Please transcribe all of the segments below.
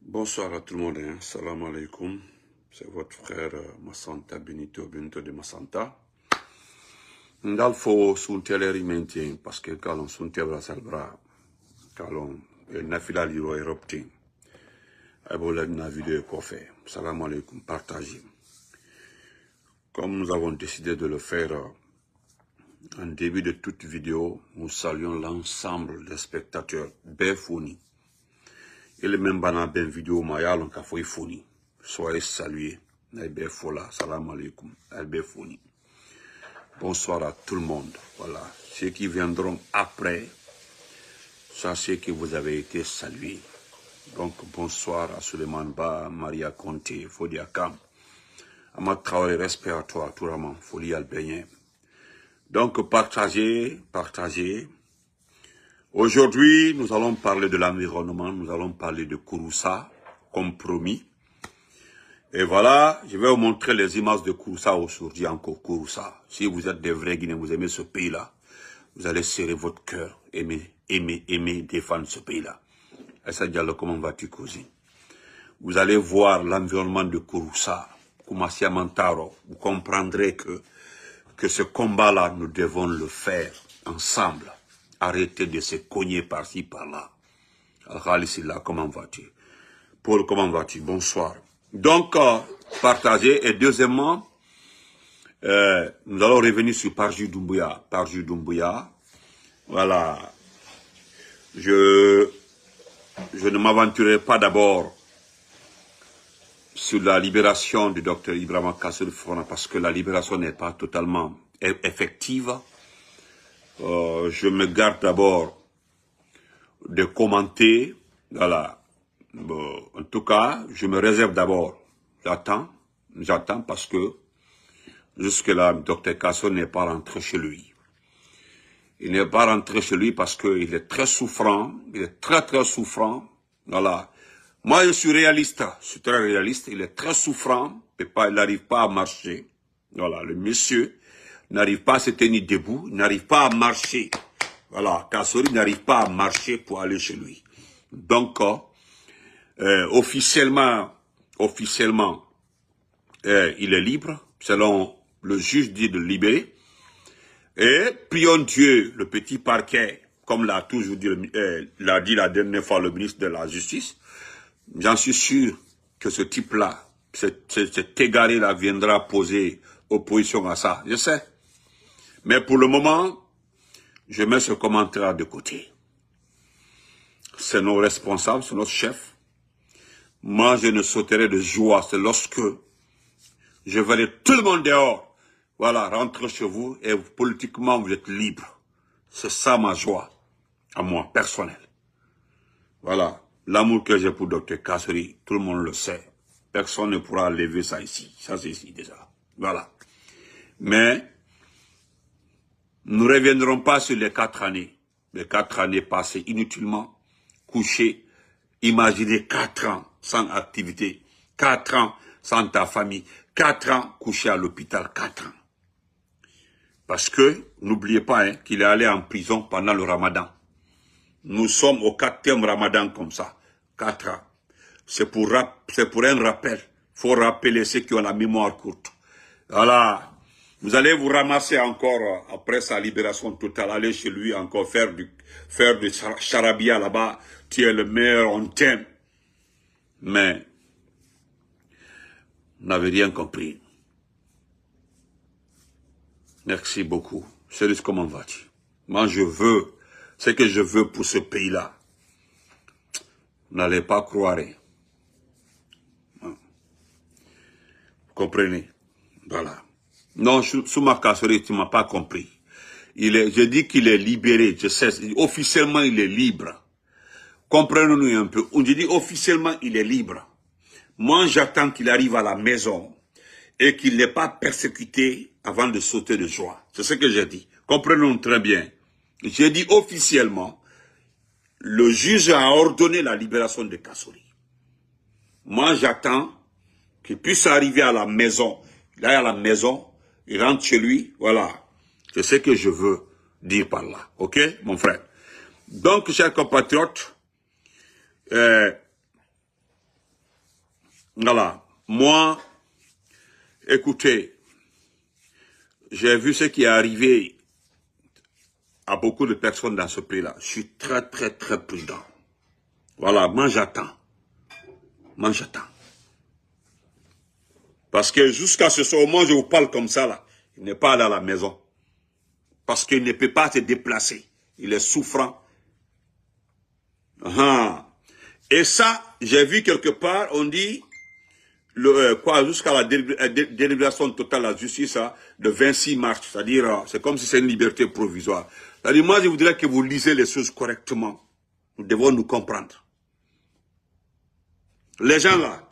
Bonsoir à tout le monde, hein. Salam alaikum. C'est votre frère Massanta Benito de Massanta. Ndal fo sunteleri maintien parce que quand on suntebra salbra, quand on nafila liro erupting, abola na vidéo qu'on fait. Salam alaikum, partagez. Comme nous avons décidé de le faire en début de toute vidéo, nous saluons l'ensemble des spectateurs Befoni. Et le même bana ben vidéo mayalon ka foi foni. Soyez salués. Naïbe fola, salam alaikum. Naïbe foni. Bonsoir à tout le monde. Voilà. Ceux qui viendront après, sachez que vous avez été salués. Donc bonsoir à Suleiman Ba, Maria Conté, Fodia Kam. Amad Traoré, respect à toi, Touraman, Folie Albéen. Donc partagez, partagez. Aujourd'hui, nous allons parler de l'environnement, nous allons parler de Kouroussa, comme promis. Et voilà, je vais vous montrer les images de Kouroussa aujourd'hui encore, Kouroussa. Si vous êtes des vrais Guinéens, vous aimez ce pays-là, vous allez serrer votre cœur, aimer, défendre ce pays-là. Essa Diallo, comment vas-tu, cousin? Vous allez voir l'environnement de Kouroussa, Koumassia Mantaro. Vous comprendrez que ce combat-là, nous devons le faire ensemble. Arrêtez de se cogner par-ci, par-là. Al-Khalisila, comment vas-tu? Paul, comment vas-tu? Bonsoir. Donc, partagez. Et deuxièmement, nous allons revenir sur Parjou Doumbouya. Parjou Doumbouya. Voilà. Je ne m'aventurerai pas d'abord sur la libération du docteur Ibrahima Kassory Fofana parce que la libération n'est pas totalement effective. Je me garde d'abord de commenter, voilà. Bon, en tout cas, je me réserve d'abord. J'attends parce que jusque-là, Dr Kassory n'est pas rentré chez lui. Il n'est pas rentré chez lui parce qu'il est très souffrant, il est très souffrant, voilà. Moi, je suis réaliste, je suis très réaliste, il est très souffrant, il n'arrive pas à marcher, voilà, le monsieur n'arrive pas à se tenir debout, n'arrive pas à marcher. Voilà, Kassory n'arrive pas à marcher pour aller chez lui. Donc, officiellement, il est libre, selon le juge dit de le libérer. Et prions Dieu, le petit parquet, comme l'a toujours dit, l'a dit la dernière fois le ministre de la Justice. J'en suis sûr que ce type-là, cet égaré-là viendra poser opposition à ça. Je sais. Mais pour le moment, je mets ce commentaire de côté. C'est nos responsables, c'est notre chef. Moi, je ne sauterai de joie. C'est lorsque je verrai tout le monde dehors. Voilà, rentrez chez vous et politiquement, vous êtes libre. C'est ça ma joie, à moi, personnelle. Voilà, l'amour que j'ai pour Dr Kassory, tout le monde le sait. Personne ne pourra lever ça ici. Ça, c'est ici déjà. Voilà. Mais nous ne reviendrons pas sur les 4 années. Les 4 années passées inutilement, couchées. Imaginez 4 ans sans activité. 4 ans sans ta famille. 4 ans couché à l'hôpital. 4 ans. Parce que, n'oubliez pas hein, qu'il est allé en prison pendant le ramadan. Nous sommes au 4e ramadan comme ça. 4 ans. C'est pour un rappel. Il faut rappeler ceux qui ont la mémoire courte. Voilà. Vous allez vous ramasser encore après sa libération totale, aller chez lui encore faire du charabia là-bas. Tu es le meilleur, on t'aime. Mais, vous n'avez rien compris. Merci beaucoup. Céris, comment vas-tu? Moi, je veux, ce que je veux pour ce pays-là. Vous n'allez pas croire. Vous comprenez? Voilà. Non, Souma Kassory, tu ne m'as pas compris. Je dis qu'il est libéré, je sais, officiellement il est libre. Comprenez-nous un peu. On dit officiellement il est libre. Moi j'attends qu'il arrive à la maison et qu'il n'est pas persécuté avant de sauter de joie. C'est ce que j'ai dit. Comprenez-nous très bien. J'ai dit officiellement, le juge a ordonné la libération de Kassory. Moi j'attends qu'il puisse arriver à la maison. Là à la maison, il rentre chez lui, voilà. C'est ce que je veux dire par là. Ok, mon frère? Donc, chers compatriotes, Voilà. Moi, écoutez, j'ai vu ce qui est arrivé à beaucoup de personnes dans ce pays-là. Je suis très, très, très prudent. Voilà, moi j'attends. Moi j'attends. Parce que jusqu'à ce moment, je vous parle comme ça, là. Il n'est pas allé à la maison. Parce qu'il ne peut pas se déplacer. Il est souffrant. Et ça, j'ai vu quelque part, on dit, jusqu'à la délibération totale de la justice de 26 mars. C'est-à-dire, c'est comme si c'est une liberté provisoire. C'est-à-dire, moi, je voudrais que vous lisez les choses correctement. Nous devons nous comprendre. Les gens là,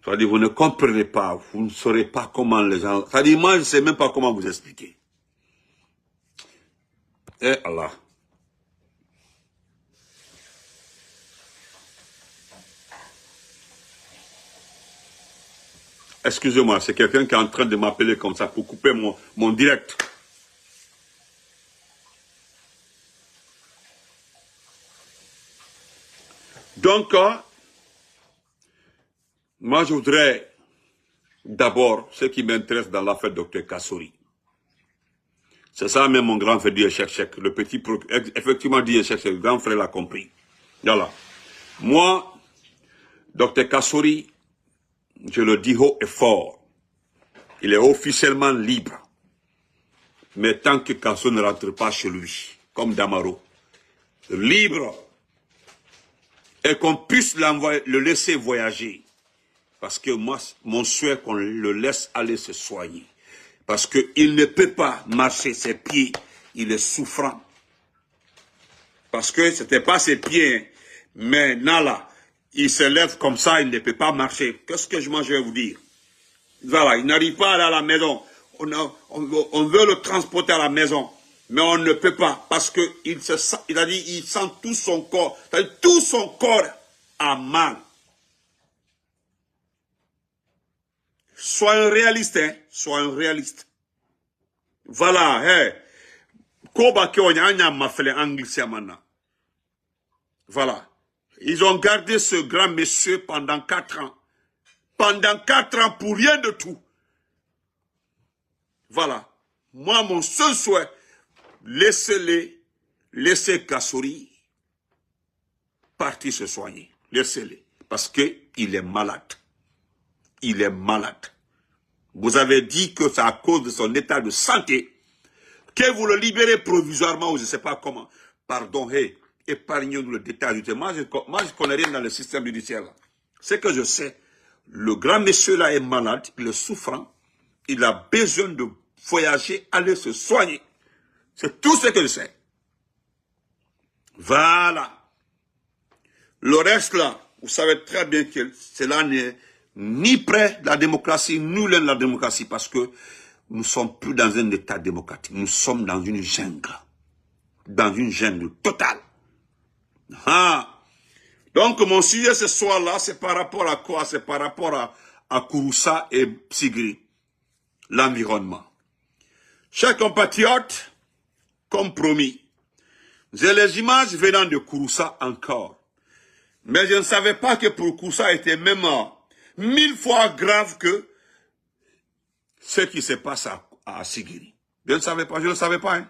c'est-à-dire, vous ne comprenez pas, vous ne saurez pas comment les gens... C'est-à-dire, moi, je ne sais même pas comment vous expliquer. Eh Allah. Excusez-moi, c'est quelqu'un qui est en train de m'appeler comme ça pour couper mon direct. Donc, moi, je voudrais d'abord, ce qui m'intéresse dans l'affaire Dr Kassory. C'est ça même mon grand frère Dieu-Chek, le petit, effectivement Dieu-Chek, le grand frère l'a compris. Voilà. Moi, Dr Kassory, je le dis haut et fort, il est officiellement libre. Mais tant que Kassory ne rentre pas chez lui, comme Damaro, libre, et qu'on puisse le laisser voyager. Parce que moi, mon souhait qu'on le laisse aller se soigner. Parce qu'il ne peut pas marcher ses pieds, il est souffrant. Parce que ce n'était pas ses pieds, mais Nala, il se lève comme ça, il ne peut pas marcher. Qu'est-ce que je vais vous dire? Voilà, il n'arrive pas à aller à la maison. On veut le transporter à la maison, mais on ne peut pas, parce qu'il a dit, il sent tout son corps, tout son corps a mal. Sois un réaliste, hein, sois un réaliste. Voilà, hey. Voilà. Ils ont gardé ce grand monsieur pendant 4 ans. Pendant 4 ans pour rien de tout. Voilà. Moi, mon seul souhait, laissez Kassory partir se soigner. Laissez-les. Parce qu'il est malade. Il est malade. Vous avez dit que c'est à cause de son état de santé que vous le libérez provisoirement ou je ne sais pas comment. Pardon, hey, épargnez-nous le détail. Moi, je ne connais rien dans le système judiciaire. Ce que je sais, le grand monsieur là est malade, il est souffrant, il a besoin de voyager, aller se soigner. C'est tout ce que je sais. Voilà. Le reste là, vous savez très bien que cela n'est ni près de la démocratie, ni loin de la démocratie, parce que nous ne sommes plus dans un état démocratique. Nous sommes dans une jungle. Dans une jungle totale. Donc mon sujet ce soir-là, c'est par rapport à quoi? C'est par rapport à Kouroussa et Sigri. L'environnement. Chers compatriotes, comme promis, j'ai les images venant de Kouroussa encore. Mais je ne savais pas que pour Kouroussa était même 1000 fois grave que ce qui se passe à Sigiri. Je ne savais pas, hein.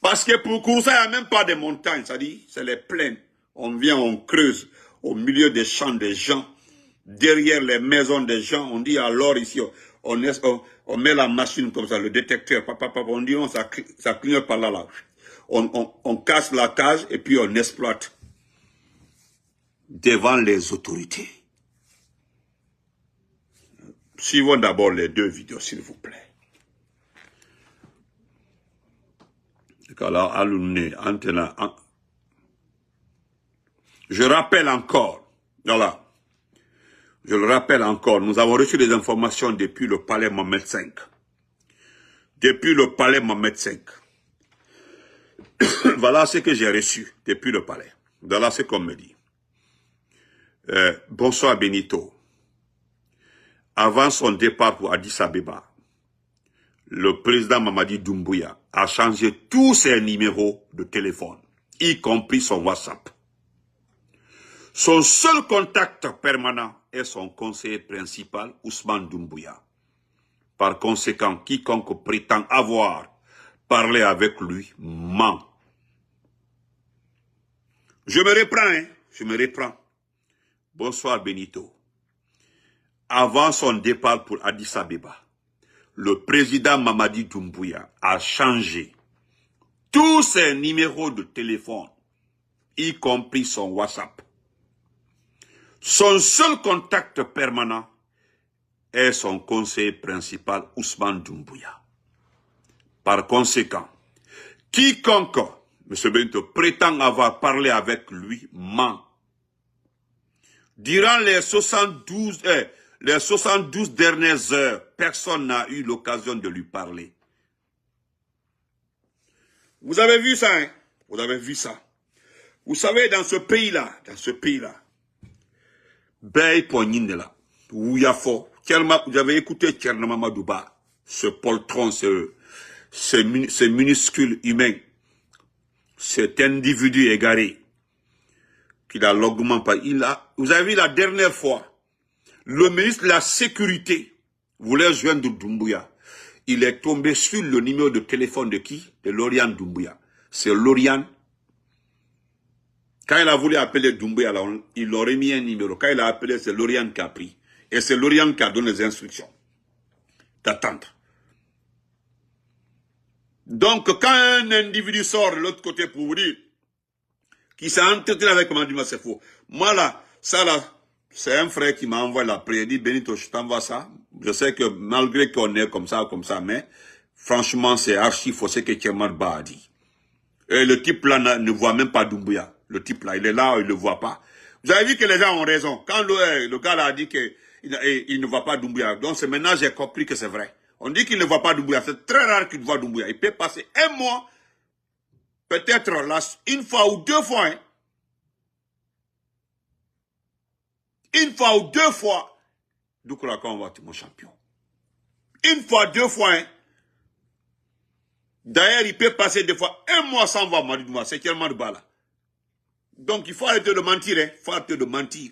Parce que pour Kouroussa, il n'y a même pas de montagnes, c'est-à-dire, c'est les plaines. On vient, on creuse au milieu des champs des gens, derrière les maisons des gens. On dit alors ici, on met la machine comme ça, le détecteur, on dit non, ça clignote par là. On casse la cage et puis on exploite devant les autorités. Suivons d'abord les 2 vidéos, s'il vous plaît. Je rappelle encore, voilà, je le rappelle encore, nous avons reçu des informations depuis le palais Mohamed V. Depuis le palais Mohamed V. Voilà ce que j'ai reçu depuis le palais. Voilà ce qu'on me dit. Bonsoir Benito. Avant son départ pour Addis Abeba, le président Mamadi Doumbouya a changé tous ses numéros de téléphone, y compris son WhatsApp. Son seul contact permanent est son conseiller principal, Ousmane Doumbouya. Par conséquent, quiconque prétend avoir parlé avec lui ment. Je me reprends, hein, je me reprends. Bonsoir Benito. Avant son départ pour Addis Abeba, le président Mamadi Doumbouya a changé tous ses numéros de téléphone, y compris son WhatsApp. Son seul contact permanent est son conseiller principal, Ousmane Doumbouya. Par conséquent, quiconque, M. Benito, prétend avoir parlé avec lui ment. Durant les 72 dernières heures, personne n'a eu l'occasion de lui parler. Vous avez vu ça, hein? Vous avez vu ça. Vous savez, dans ce pays-là, Bey Pognindela, Ouyafo, vous avez écouté Tcherna Madouba, ce poltron, ce minuscule humain, cet individu égaré, qui n'a longuement pas, vous avez vu la dernière fois, le ministre de la Sécurité voulait joindre Doumbouya. Il est tombé sur le numéro de téléphone de qui? De Lauriane Doumbouya. C'est Lauriane. Quand il a voulu appeler Doumbouya, il aurait mis un numéro. Quand il a appelé, c'est Lauriane qui a pris. Et c'est Lauriane qui a donné les instructions d'attendre. Donc, quand un individu sort de l'autre côté pour vous dire qu'il s'est entretenu avec Mamadi, c'est faux. Moi là, ça là, c'est un frère qui m'a envoyé la prière. Il dit, Benito, je t'envoie ça. Je sais que malgré qu'on est comme ça, mais franchement, c'est archi faux ce que Tchermad Ba a dit. Et le type là ne voit même pas Doumbouya. Le type là, il est là, il ne le voit pas. Vous avez vu que les gens ont raison. Quand le gars là a dit qu'il ne voit pas Doumbouya. Donc c'est maintenant j'ai compris que c'est vrai. On dit qu'il ne voit pas Doumbouya. C'est très rare qu'il voit Doumbouya. Il peut passer un mois, peut-être là, une fois ou deux fois. Hein. Une fois ou deux fois. Doukoula, quand on va mon champion. Une fois, deux fois. Hein. D'ailleurs, il peut passer des fois un mois sans voir Mamadi Doumbouya. C'est tellement de balles. Donc, il faut arrêter de mentir. Hein. Il faut arrêter de mentir.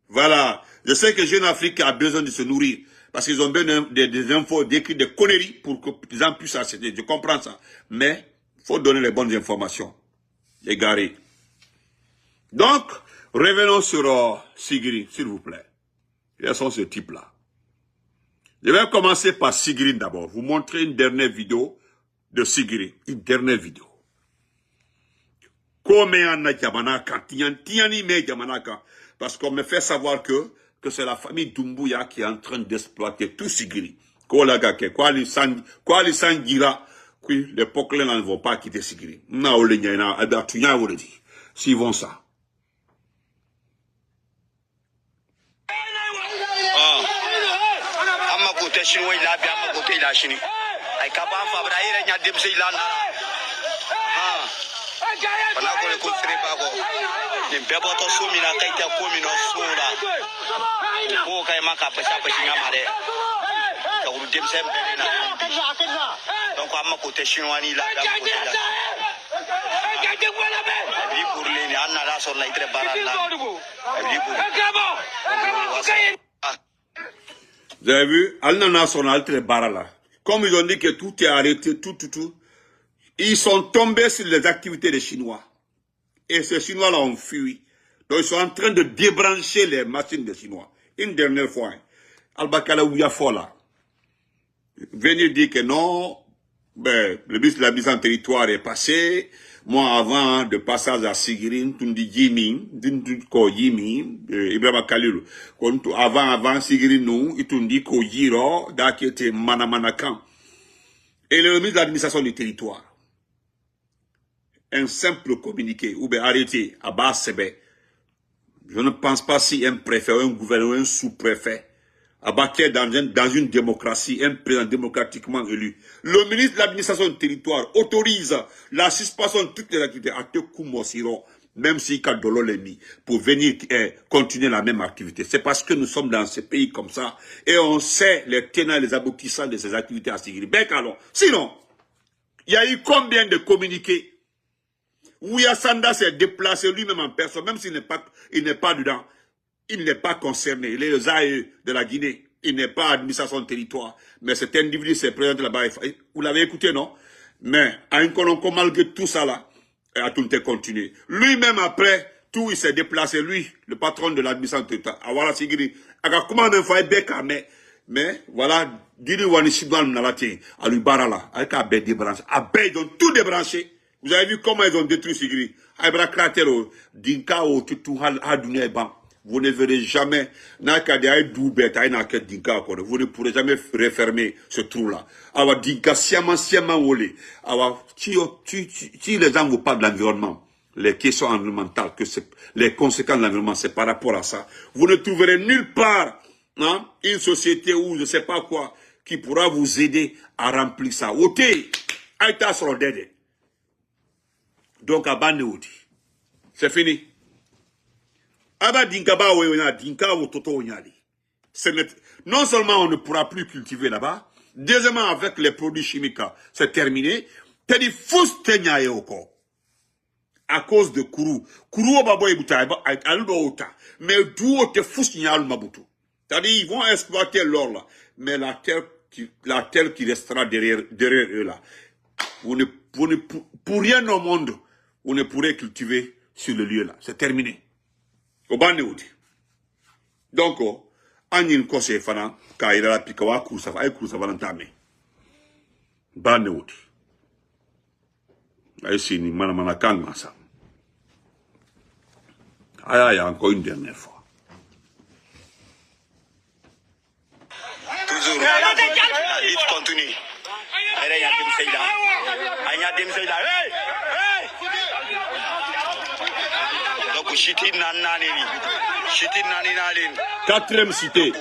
Voilà. Je sais que Jeune Afrique a besoin de se nourrir. Parce qu'ils ont besoin des infos, d'écrire des conneries pour que les gens puissent accéder. Je comprends ça. Mais, il faut donner les bonnes informations. Égaré. Donc, revenons sur Sigiri, s'il vous plaît. Quels sont ce type-là? Je vais commencer par Sigiri d'abord. Vous montrer une dernière vidéo de Sigiri. Une dernière vidéo. Parce qu'on me fait savoir que c'est la famille Doumbouya qui est en train d'exploiter tout Sigiri. L'époque là ne vont pas quitter Sigiri. S'ils vont ça. Chinois il a bien ma côté la Chine ay ka ba fa bra ire nya dem sey la na bana ko le ko sere ba ko ni bebo to so mi na kai ta ko mi no so la ko kai ma ka pa pa nga mare ka ru dem sem be na donc amma côté chinois ni la da côté la bi pour les ni anna la so la itre baral la bi pour Vous avez vu, Al-Nana son très barala. Comme ils ont dit que tout est arrêté, tout. Ils sont tombés sur les activités des Chinois. Et ces Chinois-là ont fui. Donc ils sont en train de débrancher les machines des Chinois. Une dernière fois, hein. Al-Bakala Ouyafo là. Venir dire que non, ben, le ministre de la mise en territoire est passé. Moi, avant de passage à Sigirin, Tundi Jimmy, Ko Jimmy, Ibrahim Khalil, avant Sigirin, nous, Tundi Ko Jiro, d'Akete Manamanakan. Et le ministre de l'administration du territoire. Un simple communiqué, ou bien arrêté, à bas Sebe. Je ne pense pas si un préfet, un gouverneur, un sous-préfet, abattu dans une démocratie, un président démocratiquement élu. Le ministre de l'administration du territoire autorise la suspension de toutes les activités à Tekou Mosiro. même si Kadolo l'a mis, pour venir continuer la même activité. C'est parce que nous sommes dans ce pays comme ça, et on sait les tenants et les aboutissants de ces activités à Sigiri. Ben alors, sinon, il y a eu combien de communiqués où Yassanda s'est déplacé lui-même en personne, même s'il n'est pas dedans, il n'est pas concerné. Il est le ZAE de la Guinée. Il n'est pas administré à son territoire. Mais cet individu s'est présenté là-bas. Vous l'avez écouté, non? Mais, à un Kononko, malgré tout ça là, a tout continué. Lui-même, après, tout, il s'est déplacé. Lui, le patron de l'administration territoriale. Ah, voilà, Sigiri. Alors, comment même faire Beka, mais, voilà, Dili Wani Sidouan Nalati, à lui barala, avec un bête débranché. À bête, ils ont tout débranché. Vous avez vu comment ils ont détruit Sigiri? Aïbra Kratero, Dinka, ou tout, Hadouné, Ban. Vous ne verrez jamais, vous ne pourrez jamais refermer ce trou-là. Alors, dinka, siaman, wole. Alors, si les gens vous parlent de l'environnement, les questions environnementales, les conséquences de l'environnement, c'est par rapport à ça. Vous ne trouverez nulle part, hein, une société ou je ne sais pas quoi, qui pourra vous aider à remplir ça. Donc, à Banéoudi. C'est fini. Non seulement on ne pourra plus cultiver là-bas, deuxièmement avec les produits chimiques, c'est terminé. À cause de Kourou. Kourou mais d'où te c'est-à-dire ils vont exploiter l'or là, mais la terre qui restera derrière eux là, pour rien au monde, vous ne pourrez cultiver sur le lieu là. C'est terminé. Donc, Anil Kose Fana, Kaira Pikawa Kousa Valentame. Banéoudi. Ici, ni Manamana Kangmasa. Aïe, encore une dernière fois. Toujours, la lutte continue. Donc, quatrième cité.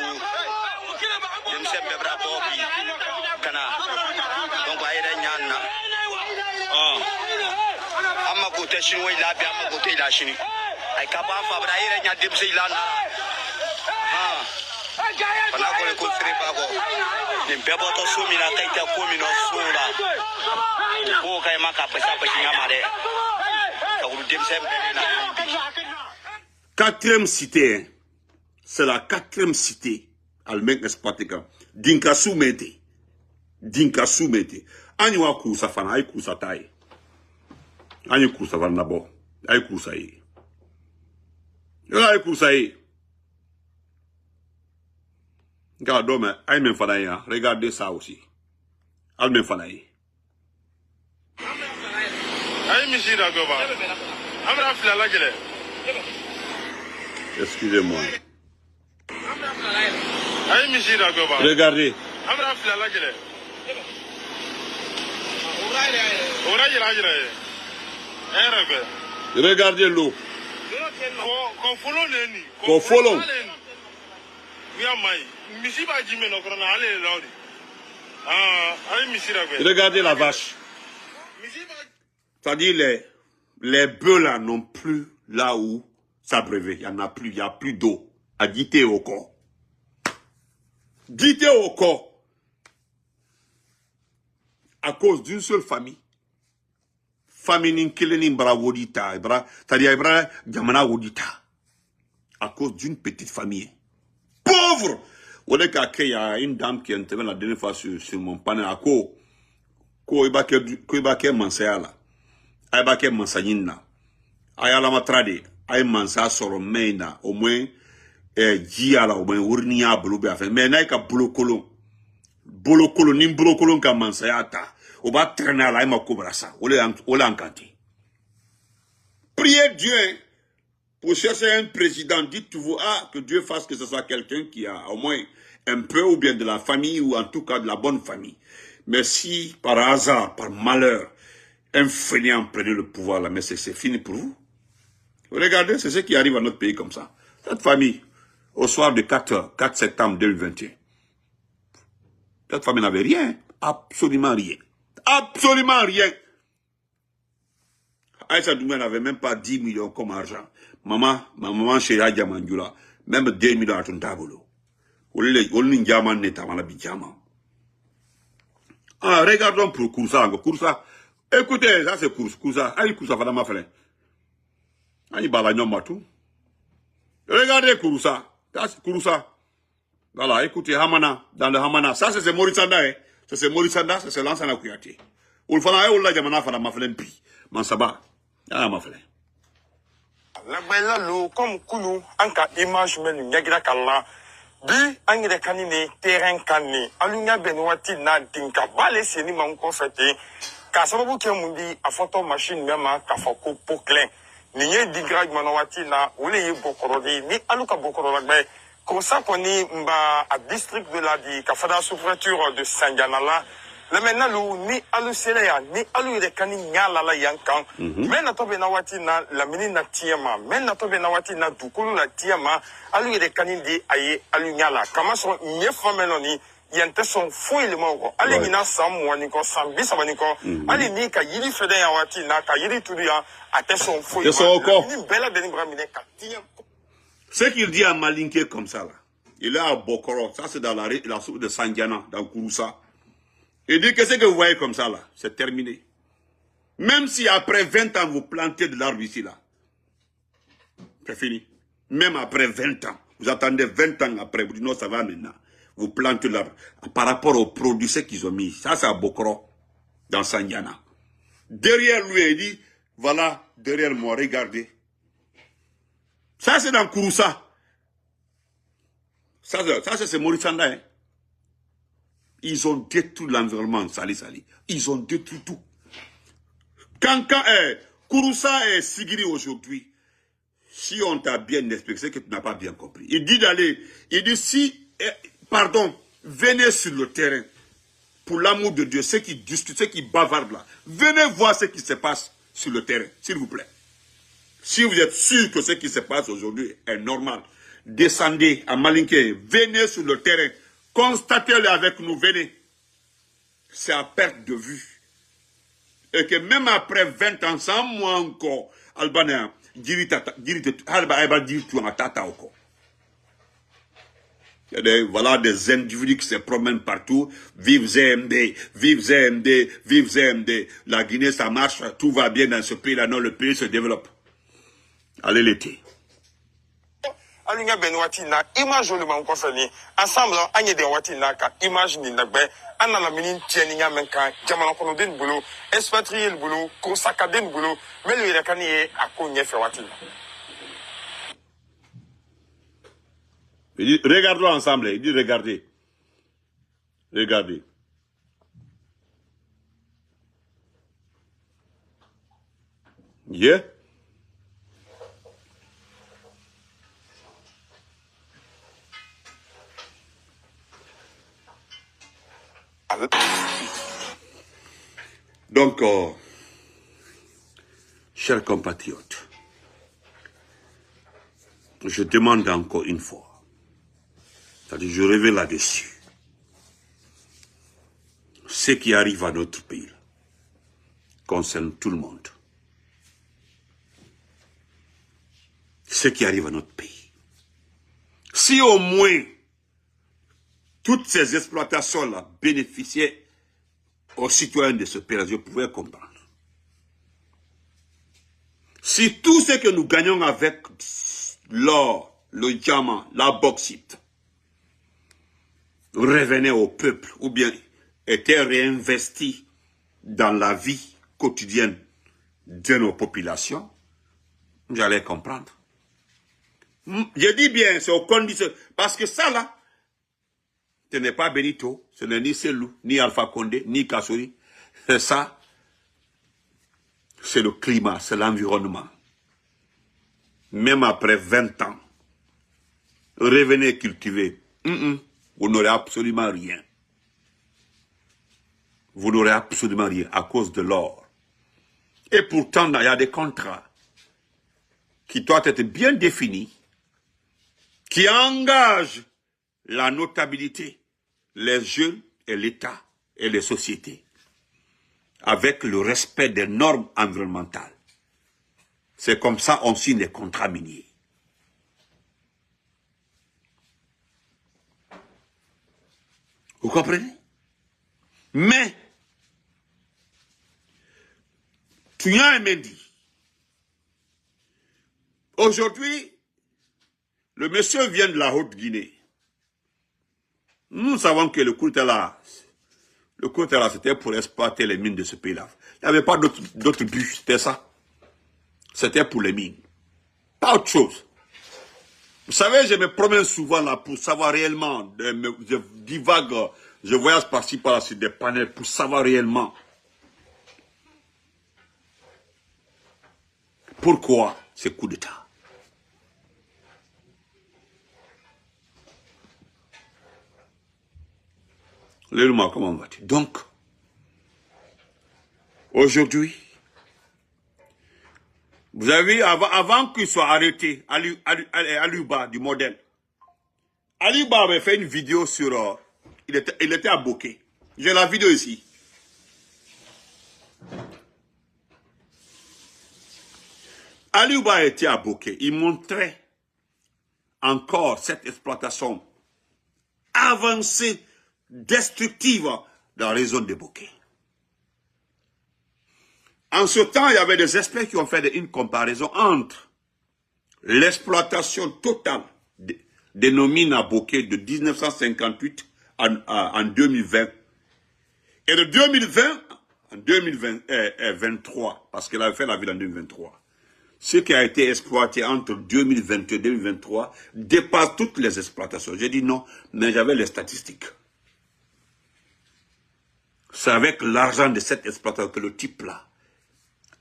Quatrième cité, c'est la quatrième cité allemande exploitée. Dinka Soumete. Aniwa Kousa Fana, Aïe Kousa Taï. Aïe Kousa Vanabo. Aïe Kousa Yi. Aïe Kousa Yi. Regardez ça aussi. Almen Fanaï. Excusez-moi. Regardez. Regardez l'eau. Regardez la vache. C'est-à-dire les bœufs là n'ont plus là où s'abreuver. Il n'y en a plus, il n'y a plus d'eau. À guiter au corps. Guiter au corps. À cause d'une seule famille. Famille Ninkeleni Brawodita. C'est-à-dire Gamana Wodita. À cause d'une petite famille. Pauvre! Il y a une dame qui intervient la dernière fois sur mon panel à quoi ibake mansaya la ibake mansayina ayala matrade ay mansa soro meina au moins jia la au moins urniya bulubi afa mais na ka bulokolo ni bulokolo ka mansaya ta o ba traîner la ma kobra ça o le encanté. Priez Dieu pour chercher un président. Dites-vous que Dieu fasse que ce soit quelqu'un qui a au moins un peu ou bien de la famille ou en tout cas de la bonne famille. Mais si par hasard, par malheur, un fainéant prenait le pouvoir là, mais c'est fini pour vous. Regardez, c'est ce qui arrive à notre pays comme ça. Cette famille, au soir de 4 septembre 2021, cette famille n'avait rien, absolument rien. Absolument rien. Aïssa Doumbouya n'avait même pas 10 millions comme argent. Ma maman chérie Adjamandjoula, même 2 millions à ton tableau. Ah, regardons pour Kouroussa. Kouroussa. Écoutez, ça c'est Kouroussa. Aïe Kouroussa, fada ma frère. Aïe Balagnon Matou. Regardez Kouroussa. Ça c'est Kouroussa. Voilà, écoutez, Hamana, dans le Hamana. Ça c'est Morissanda, hein. Ça c'est Morissanda, ça c'est Lansana Kouyaté. Ou le fana, ou la Jamana fada ma frère pi. Mansaba. Ah, ma frère. La belle l'eau, comme Kounou, en cas image, mais nous n'y a qu'Allah. Bi angire kanine terrain kanne alunya benwati na dinka bale seni ma nko fete ka sababu ke mundi a photo machine mema ka fako poklen ni ye digrade manawati na wole ye bokorodi ni aluka bokoro lagbe comme ça qu'on est à district de la di ka fada sous-préfecture de Sanganala la maintenant lu ni alu seleya ni alu de kani nyala la yankan men na tobe na wati na la mini na tiema men na tobe na wati na dukulu na tiema alu de kani di aye alu nyala kama so nye fameloni yente son fo ile mo ali mina sam wani ko sam bisa wani ko ali ni ka yiri fede ya wati na ka yiri tudu ya ate son fo ni bela de ni bramine ka tiema. Ce qu'il dit à Malinké comme ça là, il est à Bokoro, ça c'est dans la soupe de Sandiana, dans Kouroussa. Il dit que ce que vous voyez comme ça là, c'est terminé. Même si après 20 ans vous plantez de l'arbre ici là, c'est fini. Même après 20 ans, vous attendez 20 ans après, vous dites non ça va maintenant. Vous plantez l'arbre. Par rapport aux produits qu'ils ont mis, ça c'est à Bokoro, dans Sandiana. Derrière lui il dit, voilà, derrière moi, regardez. Ça c'est dans Kouroussa. Ça c'est Morissanda, hein. Ils ont détruit l'environnement, Sali. Ils ont détruit tout. Quand Kouroussa et Sigiri aujourd'hui, si on t'a bien expliqué, c'est que tu n'as pas bien compris. Il dit venez sur le terrain, pour l'amour de Dieu, ceux qui discutent, ceux qui bavardent là, venez voir ce qui se passe sur le terrain, s'il vous plaît. Si vous êtes sûr que ce qui se passe aujourd'hui est normal, descendez à Malinké, venez sur le terrain, constatez-le avec nous, venez. C'est à perte de vue. Et que même après 20 ans, sans moi encore, Albanais, voilà des individus qui se promènent partout. Vive ZMD, vive ZMD, vive ZMD. La Guinée, ça marche, tout va bien dans ce pays-là. Non, le pays se développe. Allez l'été. Alunya benwati na image le man kofani ensemble anye de wati na ka image ni na gbe ana la mini tieni nya menka jamana kono den bulu expatrié le bulu ko sakaden bulu melu ire kani e akonye fe wati. Il dit regardons ensemble, il dit regardez. Regardez. Yeah. Donc, chers compatriotes, je demande encore une fois, c'est-à-dire je reviens là-dessus, ce qui arrive à notre pays concerne tout le monde. Ce qui arrive à notre pays. Si au moins toutes ces exploitations-là bénéficiaient aux citoyens de ce pays, je pouvais comprendre. Si tout ce que nous gagnons avec l'or, le diamant, la bauxite, revenait au peuple, ou bien était réinvesti dans la vie quotidienne de nos populations, j'allais comprendre. Je dis bien, c'est aux conditions, parce que ça là, ce n'est pas Benito, ce n'est ni Selou, ni Alpha Condé, ni Kassouri. C'est ça, c'est le climat, c'est l'environnement. Même après 20 ans, revenez cultiver. Vous n'aurez absolument rien. Vous n'aurez absolument rien à cause de l'or. Et pourtant, il y a des contrats qui doivent être bien définis, qui engagent la notabilité, les jeunes et l'État et les sociétés, avec le respect des normes environnementales. C'est comme ça on signe les contrats miniers. Vous comprenez? Mais, tu as un Mendy. Aujourd'hui, le monsieur vient de la Haute-Guinée. Nous savons que le coup d'État là, c'était pour exploiter les mines de ce pays-là. Il n'y avait pas d'autre but, c'était ça. C'était pour les mines. Pas autre chose. Vous savez, je me promène souvent là pour savoir réellement, je divague, je voyage par-ci par-là sur des panels pour savoir réellement pourquoi ce coup d'État. Lève-moi, comment vas-tu? Donc, aujourd'hui, vous avez vu, avant qu'il soit arrêté, Aliouba du modèle, Aliouba avait fait une vidéo sur... il était à Bokeh. J'ai la vidéo ici. Aliouba était à Bokeh. Il montrait encore cette exploitation avancée, destructive dans la région de Bokeh. En ce temps, il y avait des experts qui ont fait une comparaison entre l'exploitation totale des mines à Bokeh de 1958 en 2020 et de 2020 en 2023, parce qu'elle avait fait la ville en 2023. Ce qui a été exploité entre 2022 et 2023 dépasse toutes les exploitations. J'ai dit non, mais j'avais les statistiques. C'est avec l'argent de cette exploitation que le type là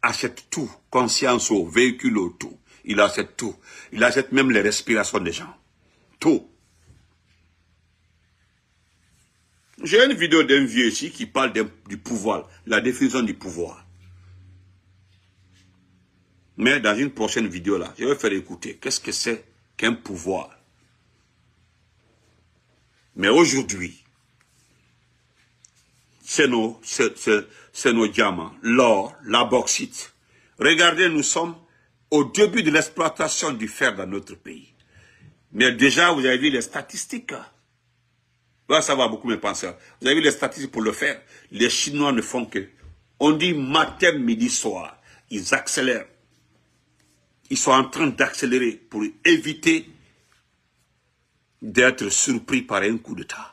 achète tout, conscience au véhicule au tout. Il achète tout. Il achète même les respirations des gens. Tout. J'ai une vidéo d'un vieux ici qui parle du pouvoir, la définition du pouvoir. Mais dans une prochaine vidéo là, je vais faire écouter qu'est-ce que c'est qu'un pouvoir. Mais aujourd'hui, c'est nos diamants, l'or, la bauxite. Regardez, nous sommes au début de l'exploitation du fer dans notre pays. Mais déjà, vous avez vu les statistiques. Là, ça va beaucoup me penser. Vous avez vu les statistiques pour le fer. Les Chinois ne font que... On dit matin, midi, soir. Ils accélèrent. Ils sont en train d'accélérer pour éviter d'être surpris par un coup d'État.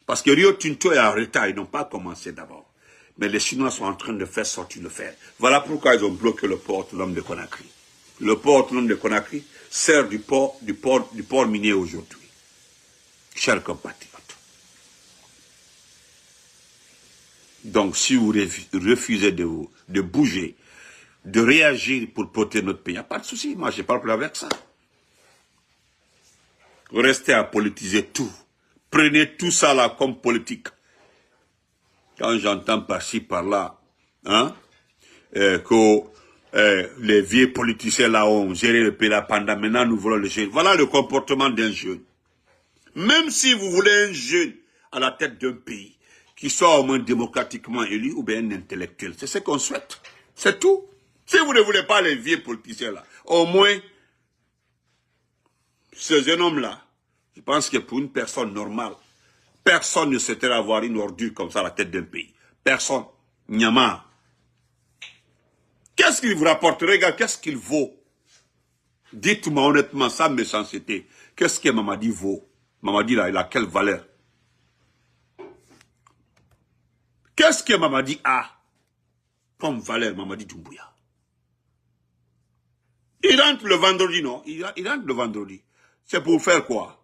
Parce que Rio Tinto est en retard, ils n'ont pas commencé d'abord. Mais les Chinois sont en train de faire sortir le fer. Voilà pourquoi ils ont bloqué le port autonome de Conakry. Le port autonome de Conakry sert du port minier aujourd'hui. Chers compatriotes. Donc si vous refusez de bouger, de réagir pour protéger notre pays, il n'y a pas de souci. Moi, je parle plus avec ça. Vous restez à politiser tout. Prenez tout ça là comme politique. Quand j'entends par-ci, par-là, hein, que les vieux politiciens là ont géré le pays là pendant, maintenant nous voulons le gérer. Voilà le comportement d'un jeune. Même si vous voulez un jeune à la tête d'un pays, qui soit au moins démocratiquement élu ou bien un intellectuel, c'est ce qu'on souhaite. C'est tout. Si vous ne voulez pas les vieux politiciens là, au moins, ce jeune homme là, je pense que pour une personne normale, personne ne souhaiterait avoir une ordure comme ça à la tête d'un pays. Personne. Nyama. Qu'est-ce qu'il vous rapporte? Regarde, qu'est-ce qu'il vaut? Dites-moi honnêtement, sans méchanceté, qu'est-ce que Mamadi vaut? Mamadi là, il a quelle valeur? Qu'est-ce que Mamadi a comme valeur, Mamadi Doumbouya? Il rentre le vendredi, non? Il rentre le vendredi. C'est pour faire quoi?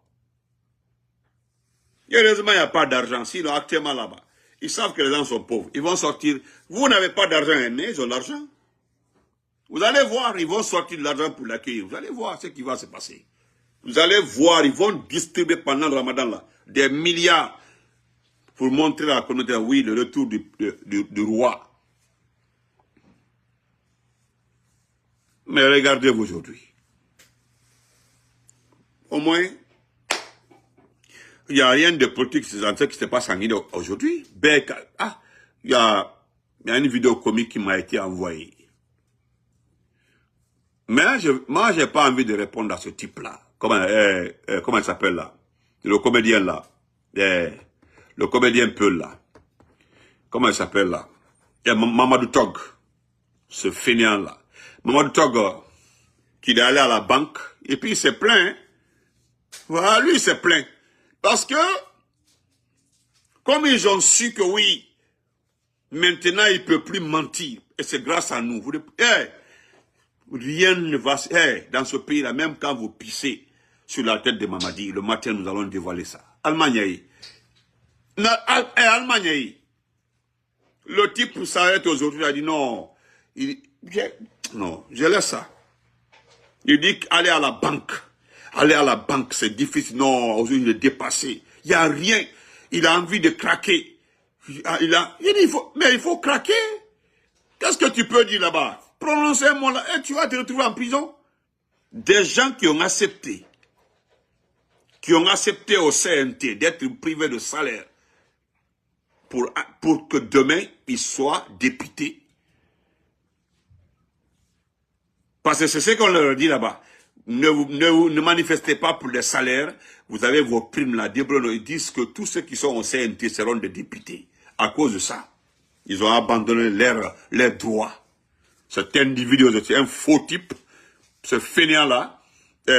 Heureusement, il n'y a pas d'argent. Sinon, actuellement là-bas, ils savent que les gens sont pauvres. Ils vont sortir. Vous n'avez pas d'argent, mais ils ont l'argent. Vous allez voir, ils vont sortir de l'argent pour l'accueillir. Vous allez voir ce qui va se passer. Vous allez voir, ils vont distribuer pendant le Ramadan là, des milliards pour montrer à la communauté, oui, le retour du roi. Mais regardez-vous aujourd'hui. Au moins, il n'y a rien de politique qui se passe en Guinée aujourd'hui. Il y a une vidéo comique qui m'a été envoyée. Mais moi, j'ai pas envie de répondre à ce type-là. Comment il s'appelle là? Le comédien là. Le comédien Peul là. Comment il s'appelle là? Mamadou Tog. Ce fainéant là. Mamadou Tog, qu'il est allé à la banque, et puis il s'est plaint. Hein? Voilà, lui il s'est plaint. Parce que, comme ils ont su que oui, maintenant il ne peut plus mentir, et c'est grâce à nous. Rien ne va... dans ce pays-là, même quand vous pissez sur la tête de Mamadi, le matin, nous allons dévoiler ça. Allemagne. Allemagne. Le type s'arrête aujourd'hui, il a dit non. Non, je laisse ça. Il dit qu'aller à la banque. Aller à la banque, c'est difficile. Non, aujourd'hui, il est dépassé. Il n'y a rien. Il a envie de craquer. Il dit, mais il faut craquer. Qu'est-ce que tu peux dire là-bas? Prononcer un mot là, et tu vas te retrouver en prison. Des gens qui ont accepté au CNT d'être privés de salaire pour que demain, ils soient députés. Parce que c'est ce qu'on leur dit là-bas. Ne manifestez pas pour les salaires. Vous avez vos primes là. Ils disent que tous ceux qui sont au CNT seront des députés. À cause de ça, ils ont abandonné leurs droits. Cet individu, c'est un faux type. Ce fainéant-là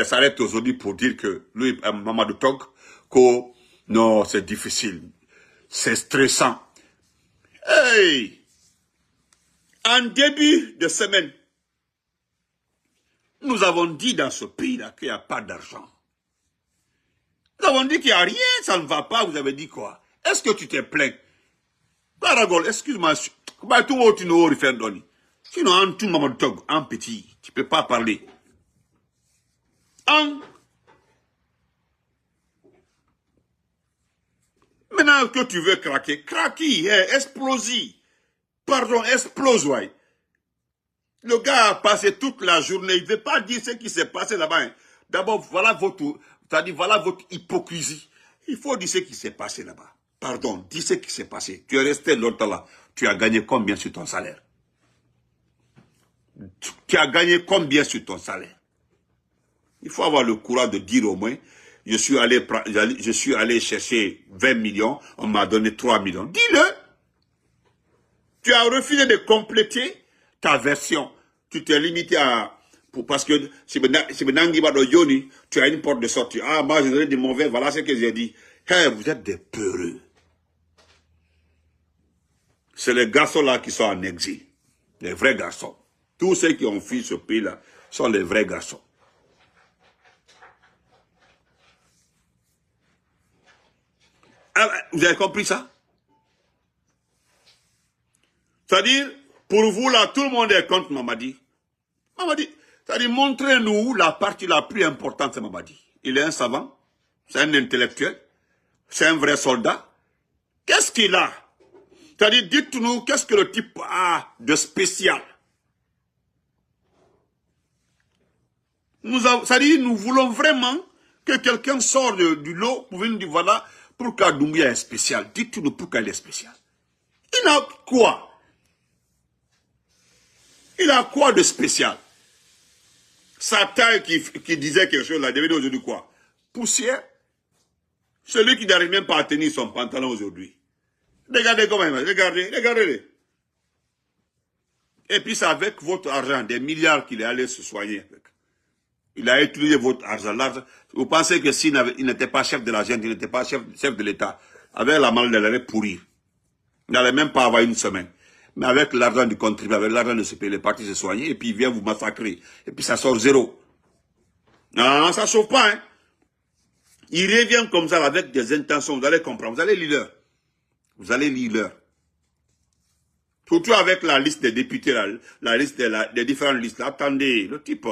s'arrête aujourd'hui pour dire que lui, Mamadou Tog, que non, c'est difficile. C'est stressant. Hey! En début de semaine, nous avons dit dans ce pays-là qu'il n'y a pas d'argent. Nous avons dit qu'il n'y a rien, ça ne va pas. Vous avez dit quoi? Est-ce que tu t'es plaint? Paragol, excuse-moi, tout le monde, tu nous refais donner. Sinon, en tout Mamadou Tog, en petit, tu ne peux pas parler. Maintenant que tu veux craquer, explose. Pardon, explose, ouais. Le gars a passé toute la journée, il ne veut pas dire ce qui s'est passé là-bas. Hein. D'abord, voilà votre hypocrisie. Il faut dire ce qui s'est passé là-bas. Pardon, dis ce qui s'est passé. Tu es resté longtemps là. Tu as gagné combien sur ton salaire? Tu as gagné combien sur ton salaire? Il faut avoir le courage de dire au moins, je suis allé chercher 20 millions, on m'a donné 3 millions. Dis-le. Tu as refusé de compléter ta version. Tu t'es limité à... parce que tu as une porte de sortie. Ah, moi, je donné des mauvais, voilà ce que j'ai dit. Hey, vous êtes des peureux. C'est les garçons-là qui sont en exil. Les vrais garçons. Tous ceux qui ont fui ce pays-là sont les vrais garçons. Ah, vous avez compris ça? C'est-à-dire, pour vous là, tout le monde est contre Mamadi. Mamadi, c'est-à-dire, montrez-nous la partie la plus importante de Mamadi. Il est un savant, c'est un intellectuel, c'est un vrai soldat. Qu'est-ce qu'il a? C'est-à-dire, dites-nous, qu'est-ce que le type a de spécial? C'est-à-dire, nous voulons vraiment que quelqu'un sorte du lot pour venir dire, voilà, pourquoi Doumbouya est spécial. Dites-nous pourquoi il est spécial. Il a quoi? Il a quoi de spécial? Sa taille qui disait quelque chose là, devait dire aujourd'hui quoi? Poussière? Celui qui n'arrive même pas à tenir son pantalon aujourd'hui. Regardez comment il est, regardez. Et puis c'est avec votre argent, des milliards qu'il est allé se soigner avec. Il a utilisé votre argent. Vous pensez que s'il n'était pas chef de la gente, il n'était pas chef de l'État, avec la malle, il allait pourrir. Il n'allait même pas avoir une semaine. Mais avec l'argent du contribuable, avec l'argent de ce pays, les partis se soigner, et puis il vient vous massacrer. Et puis ça sort zéro. Non, ça ne sauve pas. Hein. Il revient comme ça avec des intentions, vous allez comprendre. Vous allez lire l'heure. Surtout avec la liste des députés, la liste des différentes listes. Là. Attendez, le type...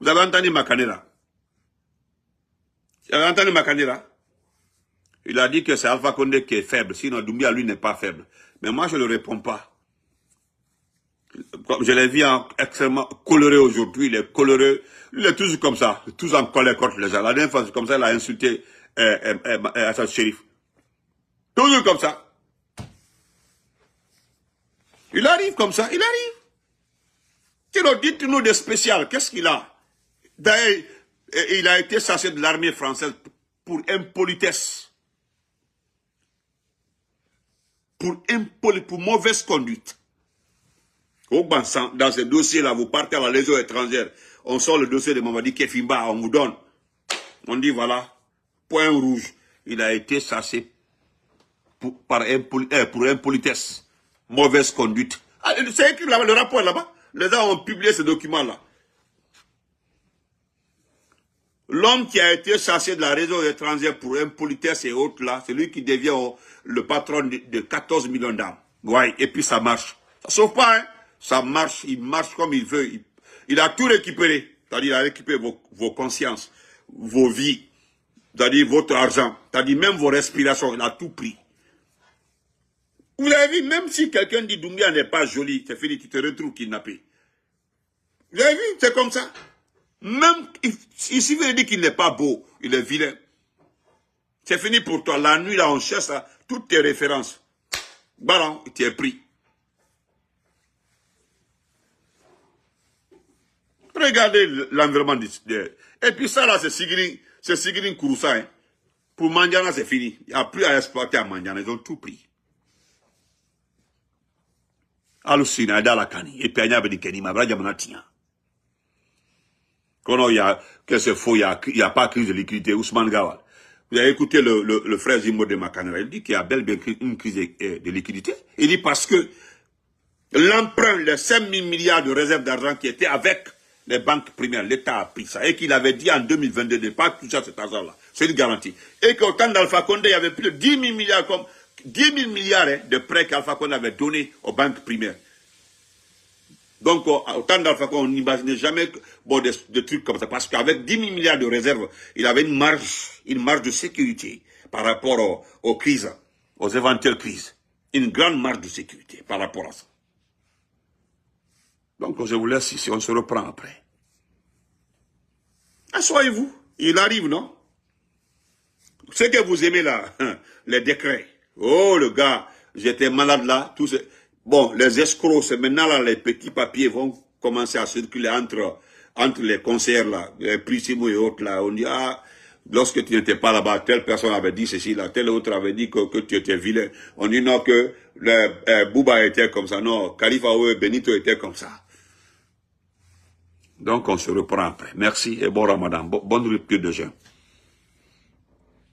Vous avez entendu Makanera? Vous avez entendu Makanera? Il a dit que c'est Alpha Condé qui est faible, sinon Doumbouya, lui, n'est pas faible. Mais moi, je ne le réponds pas. Je l'ai vu extrêmement coloré aujourd'hui, il est coloré, il est toujours comme ça, tous en colère contre les gens. La dernière fois, c'est comme ça, il a insulté Hassan Chérif. Toujours comme ça. Il arrive comme ça, il arrive. Alors, dites-nous de spécial, qu'est-ce qu'il a? D'ailleurs, il a été chassé de l'armée française pour impolitesse. Pour mauvaise conduite. Dans ce dossier-là, vous partez à la Légion étrangère, on sort le dossier de Mamadi Kefimba, on vous donne. On dit voilà, point rouge, il a été chassé pour impolitesse, mauvaise conduite. Ah, c'est écrit là, le rapport là-bas. Les gens ont publié ce document-là. L'homme qui a été chassé de la région étrangère pour impolitesse et autres là, c'est lui qui devient le patron de 14 millions d'âmes. Ouais, et puis ça marche. Ça sauve pas, hein. Ça marche, il marche comme il veut. Il a tout récupéré. C'est-à-dire, il a récupéré vos consciences, vos vies, c'est-à-dire votre argent, c'est-à-dire même vos respirations, il a tout pris. Vous avez vu, même si quelqu'un dit Doumbia n'est pas joli, c'est fini, tu te retrouves kidnappé. Vous avez vu, c'est comme ça. Même ici, vous dire qu'il n'est pas beau, il est vilain. C'est fini pour toi. La nuit, là, on cherche toutes tes références. Baron, tu es pris. Regardez l'environnement. Et puis ça, là, c'est Sigrid Kouroussa. Hein. Pour Mandiana, c'est fini. Il n'y a plus à exploiter à Mandiana. Ils ont tout pris. Halluciné, dans la cani. Et puis, il y a des Kenny, ma vraie Jamanatia. Quand il y a, que c'est faux, il n'y a pas de crise de liquidité. Ousmane Gawal. Vous avez écouté le frère Zimbo de Makanera. Il dit qu'il y a bel bien une crise de liquidité. Il dit parce que l'emprunt, les 5 000 milliards de réserves d'argent qui étaient avec les banques primaires, l'État a pris ça. Et qu'il avait dit en 2022 de ne pas toucher cet argent-là. C'est une garantie. Et qu'au temps d'Alpha Condé, il y avait plus de 10 000 milliards, comme 10 000 milliards de prêts qu'Alpha Condé avait donnés aux banques primaires. Donc, au temps d'Alpha Condé, on n'imaginait jamais des trucs comme ça. Parce qu'avec 10 000 milliards de réserves, il avait une marge de sécurité par rapport aux crises, aux éventuelles crises. Une grande marge de sécurité par rapport à ça. Donc, je vous laisse ici, on se reprend après. Assoyez-vous, il arrive, non? Ce que vous aimez là, les décrets. Oh, le gars, j'étais malade là, tout ce... Bon, les escrocs, c'est maintenant là, les petits papiers vont commencer à circuler entre les conseillers là, les Prissimo et autres là. On dit, ah, lorsque tu n'étais pas là-bas, telle personne avait dit ceci là, telle autre avait dit que tu étais vilain. On dit non, que Bouba était comme ça, non, Khalifa Oué Benito était comme ça. Donc, on se reprend après. Merci et bon Ramadan. Bonne rupture de jeûne.